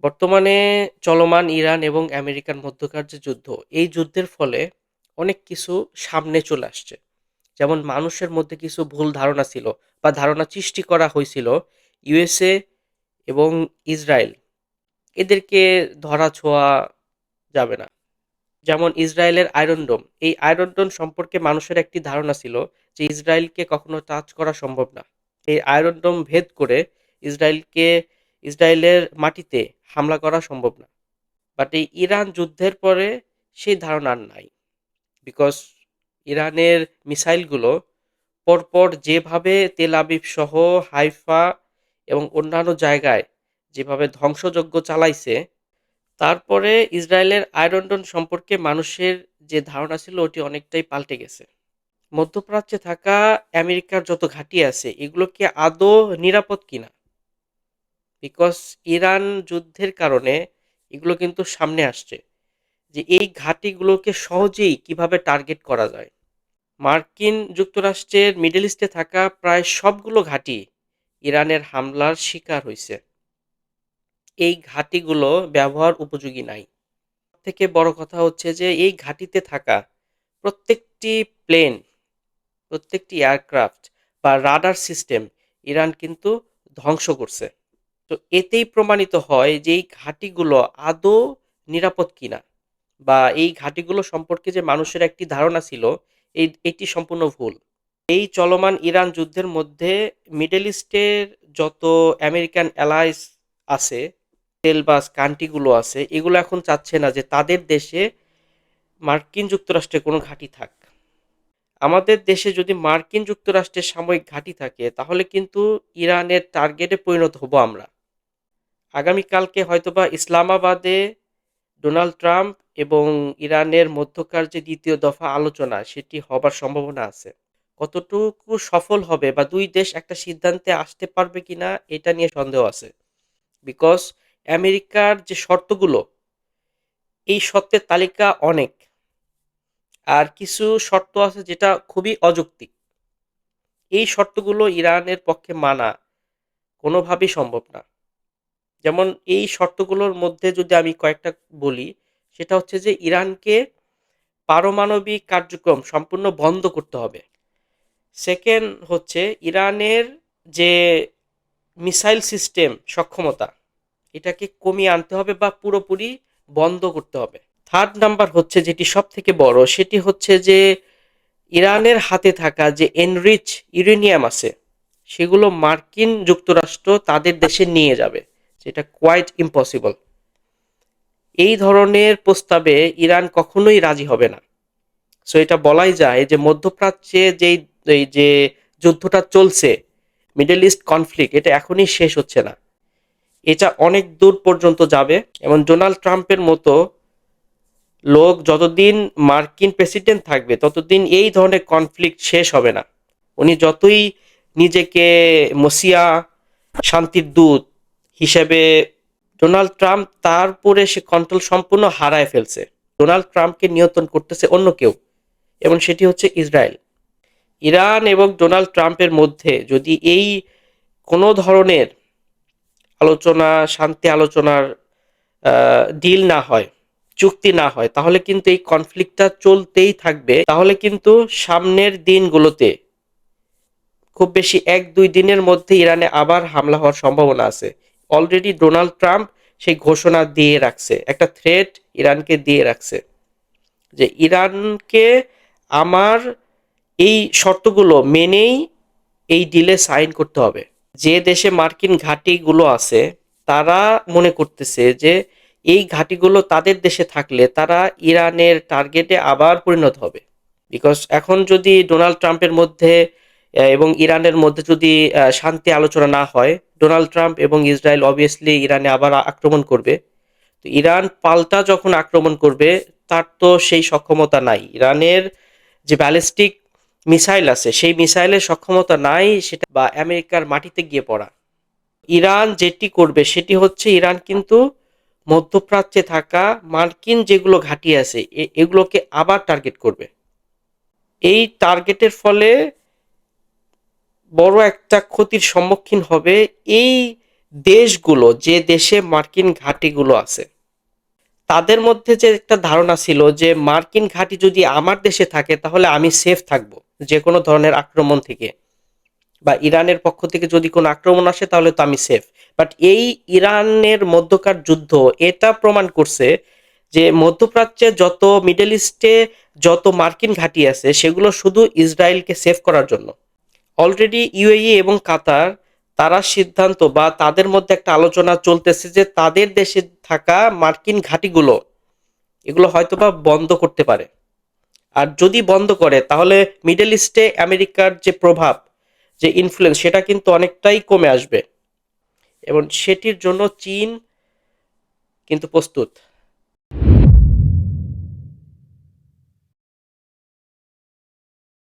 বর্তমানে চলমান ইরান এবং আমেরিকার মধ্যকার যে যুদ্ধ, এই যুদ্ধের ফলে অনেক কিছু সামনে চলে আসছে। যেমন মানুষের মধ্যে কিছু ভুল ধারণা ছিল বা ধারণা সৃষ্টি করা হয়েছিল ইউএসএ এবং ইসরায়েল এদেরকে ধরা ছোঁয়া যাবে না। যেমন ইসরায়েলের আয়রন ডোম, এই আয়রন ডোম সম্পর্কে মানুষের একটি ধারণা ছিল যে ইসরায়েলকে কখনো টাচ করা সম্ভব না। এই আয়রন ডোম ভেদ করে ইসরায়েলকে ইসরায়েলের মাটিতে হামলা করা সম্ভব না। বাট এই ইরান যুদ্ধের পরে সেই ধারণা আর নাই। বিকজ ইরানের মিসাইলগুলো পরপর যেভাবে তেল আবিব সহ হাইফা এবং অন্যান্য জায়গায় যেভাবে ধ্বংসযজ্ঞ চালাইছে, তারপরে ইসরায়েলের আয়রন ডোম সম্পর্কে মানুষের যে ধারণা ছিল ওটি অনেকটাই পাল্টে গেছে। মধ্যপ্রাচ্যে থাকা আমেরিকার যত ঘাঁটি আছে এগুলো কি আদৌ নিরাপদ কিনা? বিকজ ইরান যুদ্ধের কারণে এগুলো কিন্তু সামনে আসছে যে এই ঘাঁটিগুলোকে সহজেই কিভাবে টার্গেট করা যায়। মার্কিন যুক্তরাষ্ট্রের মিডল ইস্টে থাকা প্রায় সবগুলো ঘাঁটি ইরানের হামলার শিকার হয়েছে। এই ঘাঁটিগুলো ব্যবহার উপযোগী নাই। থেকে বড় কথা হচ্ছে যে এই ঘাঁটিতে থাকা প্রত্যেকটি প্লেন, প্রত্যেকটি এয়ারক্রাফট বা রাডার সিস্টেম ইরান কিন্তু ধ্বংস করছে। তো এতেই প্রমাণিত হয় যে এই ঘাঁটিগুলো আদৌ নিরাপদ কিনা, বা এই ঘাঁটিগুলো সম্পর্কে যে মানুষের একটি ধারণা ছিল এটি সম্পূর্ণ ভুল। এই চলমান ইরান যুদ্ধের মধ্যে মিডল ইস্টের যত আমেরিকান অ্যালাইস আছে, তেলবাস কান্ট্রিগুলো আছে, এগুলো এখন চাচ্ছে না যে তাদের দেশে মার্কিন যুক্তরাষ্ট্রের কোনো ঘাঁটি থাক। আমাদের দেশে যদি মার্কিন যুক্তরাষ্ট্রের সামরিক ঘাঁটি থাকে তাহলে কিন্তু ইরানের টার্গেটে পরিণত হব আমরা। আগামীকালকে হয়তোবা ইসলামাবাদে ডোনাল্ড ট্রাম্প এবং ইরানের মধ্যকার যে দ্বিতীয় দফা আলোচনা সেটি হবার সম্ভাবনা আছে। কতটুকু সফল হবে বা দুই দেশ একটা সিদ্ধান্তে আসতে পারবে কিনা এটা নিয়ে সন্দেহ আছে। বিকজ আমেরিকার যে শর্তগুলো, এই শর্তের তালিকা অনেক, আর কিছু শর্ত আছে যেটা খুবই অযৌক্তিক। এই শর্তগুলো ইরানের পক্ষে মানা কোনোভাবেই সম্ভব না। যেমন এই শর্তগুলোর মধ্যে যদি আমি কয়েকটা বলি, সেটা হচ্ছে যে ইরানকে পারমাণবিক কার্যক্রম সম্পূর্ণ বন্ধ করতে হবে। সেকেন্ড হচ্ছে ইরানের যে মিসাইল সিস্টেম সক্ষমতা, এটাকে কমিয়ে আনতে হবে বা পুরোপুরি বন্ধ করতে হবে। থার্ড নাম্বার হচ্ছে যেটি সব থেকে বড়, সেটি হচ্ছে যে ইরানের হাতে থাকা যে এনরিচ ইউরেনিয়াম আছে সেগুলো মার্কিন যুক্তরাষ্ট্র তাদের দেশে নিয়ে যাবে, যেটা কোয়াইট ইম্পসিবল। এই ধরনের প্রস্তাবে ইরান কখনোই রাজি হবে না। সো এটা বলাই যায় যে মধ্যপ্রাচ্যে এই যে যুদ্ধটা চলছে, মিডল ইস্ট কনফ্লিক্ট, এটা এখনই শেষ হচ্ছে না, এটা অনেক দূর পর্যন্ত যাবে। এবং ডোনাল্ড ট্রাম্পের মতো লোক যতদিন মার্কিন প্রেসিডেন্ট থাকবে ততদিন এই ধরনের কনফ্লিক্ট শেষ হবে না। উনি যতই নিজেকে মসিয়া, শান্তির দূত হিসেবে, ডোনাল্ড ট্রাম্প তারপরে সে কন্ট্রোল সম্পূর্ণ হারায় ফেলছে। ডোনাল্ড ট্রাম্পকে নিয়ন্ত্রণ করতেছে অন্য কেউ, এবং সেটি হচ্ছে ইসরায়েল। ইরান এবং ডোনাল্ড ট্রাম্পের মধ্যে যদি এই কোনো ধরনের আলোচনা, শান্তি আলোচনার ডিল না হয়, চুক্তি না হয়, তাহলে কিন্তু এই কনফ্লিক্টটা চলতেই থাকবে। তাহলে কিন্তু সামনের দিনগুলোতে খুব বেশি ১-২ দিনের মধ্যে ইরানে আবার হামলা হওয়ার সম্ভাবনা আছে। অলরেডি ডোনাল্ড ট্রাম্প সেই ঘোষণা দিয়ে রাখছে, একটা থ্রেট ইরানকে দিয়ে রাখছে যে ইরানকে আমার এই শর্তগুলো মেনেই এই ডিলে সাইন করতে হবে। যে দেশে মার্কিন ঘাঁটিগুলো আছে তারা মনে করতেছে যে এই ঘাঁটিগুলো তাদের দেশে থাকলে তারা ইরানের টার্গেটে আবার পরিণত হবে। বিকজ এখন যদি ডোনাল্ড ট্রাম্পের মধ্যে এবং ইরানের মধ্যে যদি শান্তি আলোচনা না হয়, ডোনাল্ড ট্রাম্প এবং ইসরায়েল অবভিয়াসলি ইরানে আবার আক্রমণ করবে। তো ইরান পাল্টা যখন আক্রমণ করবে, তার তো সেই সক্ষমতা নাই। ইরানের যে ব্যালিস্টিক মিসাইল আছে সেই মিসাইলের সক্ষমতা নাই সেটা বা আমেরিকার মাটিতে গিয়ে পড়া। ইরান যেটি করবে সেটি হচ্ছে ইরান কিন্তু মধ্যপ্রাচ্যে থাকা মার্কিন যেগুলো ঘাঁটি আছে এগুলোকে আবার টার্গেট করবে। এই টার্গেটের ফলে বড় একটা ক্ষতির সম্মুখীন হবে এই দেশগুলো, যে দেশে মার্কিন ঘাঁটিগুলো আছে, তাদের মধ্যে যে একটা ধারণা ছিল যে মার্কিন ঘাঁটি যদি আমার দেশে থাকে তাহলে আমি সেফ থাকবো যে কোনো ধরনের আক্রমণ থেকে, বা ইরানের পক্ষ থেকে যদি কোনো আক্রমণ আসে তাহলে তো আমি সেফ। বাট এই ইরানের মধ্যকার যুদ্ধ এটা প্রমাণ করছে যে মধ্যপ্রাচ্যে যত, মিডল ইস্টে যত মার্কিন ঘাঁটি আছে সেগুলো শুধু ইসরায়েলকে সেভ করার জন্য। অলরেডি ইউএই এবং কাতার, তারা সিদ্ধান্ত বা তাদের মধ্যে একটা আলোচনা চলতেছে যে তাদের দেশে থাকা মার্কিন ঘাঁটিগুলো এগুলো হয়তোবা বন্ধ করতে পারে। আর যদি বন্ধ করে তাহলে মিডল ইস্টে আমেরিকার যে প্রভাব, যে ইনফ্লুয়েন্স, সেটা কিন্তু অনেকটাই কমে আসবে এবং সেটির জন্য চীন কিন্তু প্রস্তুত।